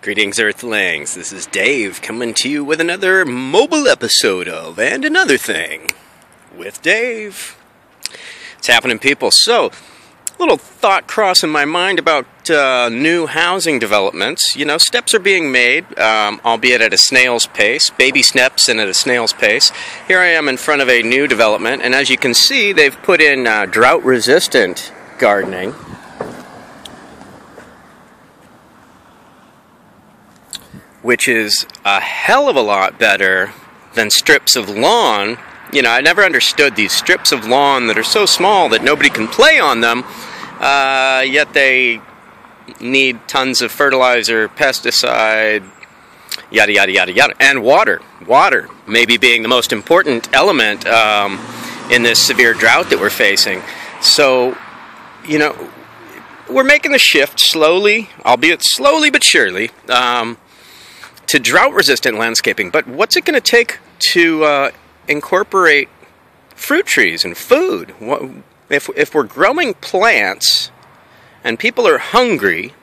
Greetings, Earthlings. This is Dave coming to you with another mobile episode of And Another Thing with Dave. What's happening, people? So, a little thought crossing my mind about new housing developments. You know, steps are being made, albeit at a snail's pace, baby steps and at a snail's pace. Here I am in front of a new development, and as you can see, they've put in drought-resistant gardening. Which is a hell of a lot better than strips of lawn. You know, I never understood these strips of lawn that are so small that nobody can play on them, yet they need tons of fertilizer, pesticide, yada, yada, yada, yada, and water. Water maybe being the most important element in this severe drought that we're facing. So, you know, we're making the shift slowly, albeit slowly but surely, to drought-resistant landscaping. But what's it going to take to incorporate fruit trees and food? If we're growing plants and people are hungry,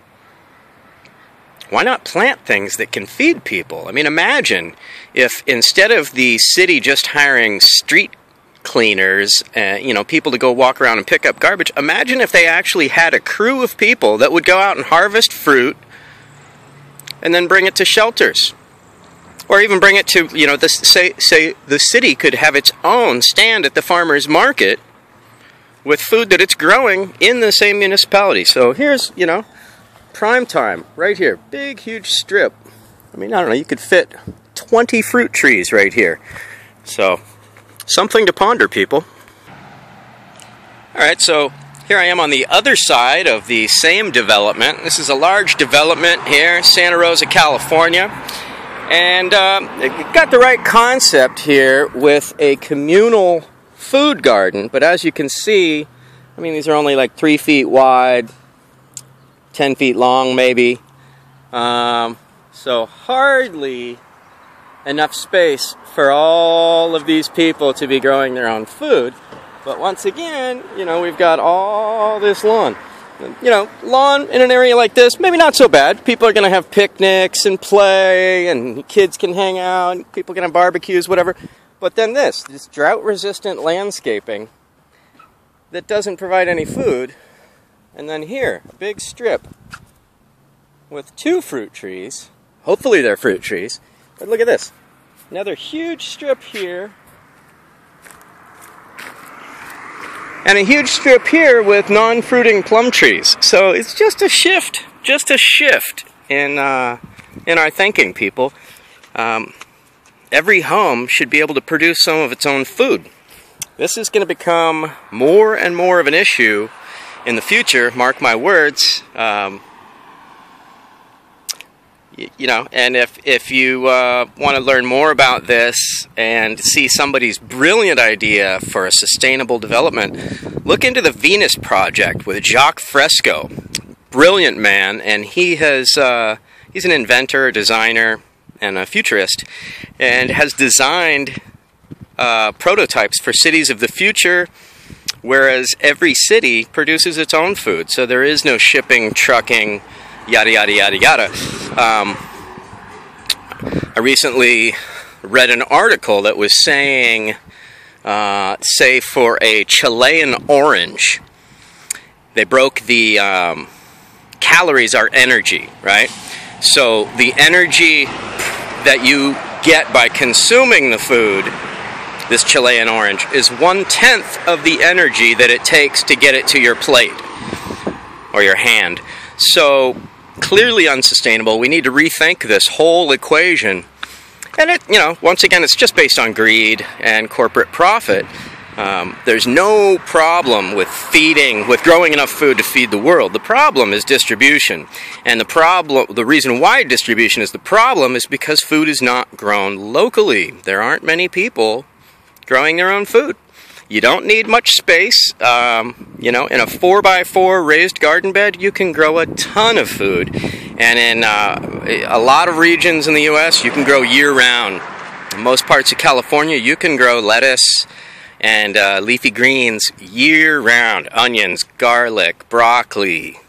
why not plant things that can feed people? I mean, imagine if instead of the city just hiring street cleaners, you know, people to go walk around and pick up garbage, imagine if they actually had a crew of people that would go out and harvest fruit and then bring it to shelters. Or even bring it to, you know, say the city could have its own stand at the farmer's market with food that it's growing in the same municipality. So here's, you know, prime time right here. Big, huge strip. I mean, I don't know, you could fit 20 fruit trees right here. So, something to ponder, people. Alright, so here I am on the other side of the same development. This is a large development here, Santa Rosa, California. And got the right concept here with a communal food garden. But as you can see, I mean, these are only like 3 feet wide, 10 feet long maybe. So hardly enough space for all of these people to be growing their own food. But once again, you know, we've got all this lawn. You know, lawn in an area like this, maybe not so bad. People are going to have picnics and play, and kids can hang out, and people can have barbecues, whatever. But then this drought-resistant landscaping that doesn't provide any food. And then here, a big strip with 2 fruit trees. Hopefully they're fruit trees. But look at this. Another huge strip here. And a huge strip here with non-fruiting plum trees. So it's just a shift in our thinking, people. Every home should be able to produce some of its own food. This is going to become more and more of an issue in the future, mark my words. You know, and if you want to learn more about this and see somebody's brilliant idea for a sustainable development, look into the Venus Project with Jacques Fresco. Brilliant man, and he's an inventor, a designer, and a futurist, and has designed prototypes for cities of the future, whereas every city produces its own food, so there is no shipping, trucking, yada, yada, yada, yada. I recently read an article that was saying, say for a Chilean orange, they broke the calories are energy, right? So the energy that you get by consuming the food, this Chilean orange, is 1/10 of the energy that it takes to get it to your plate or your hand. So clearly unsustainable. We need to rethink this whole equation. And it, you know, once again, it's just based on greed and corporate profit. There's no problem with growing enough food to feed the world. The problem is distribution. And the reason why distribution is the problem is because food is not grown locally. There aren't many people growing their own food. You don't need much space. You know, in a 4x4 raised garden bed, you can grow a ton of food. And in a lot of regions in the U.S., you can grow year-round. In most parts of California, you can grow lettuce and leafy greens year-round. Onions, garlic, broccoli,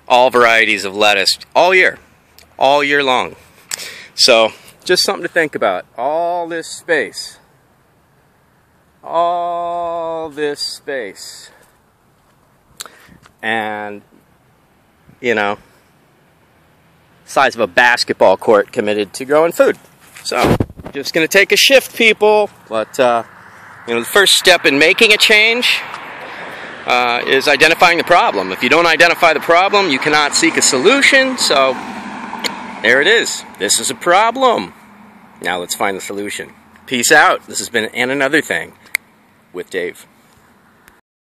all varieties of lettuce, all year. all year long. So just something to think about. All this space. All this space. And, you know, size of a basketball court committed to growing food. So, just going to take a shift, people. But, you know, the first step in making a change is identifying the problem. If you don't identify the problem, you cannot seek a solution. So, there it is. This is a problem. Now let's find the solution. Peace out. This has been And Another Thing with Dave.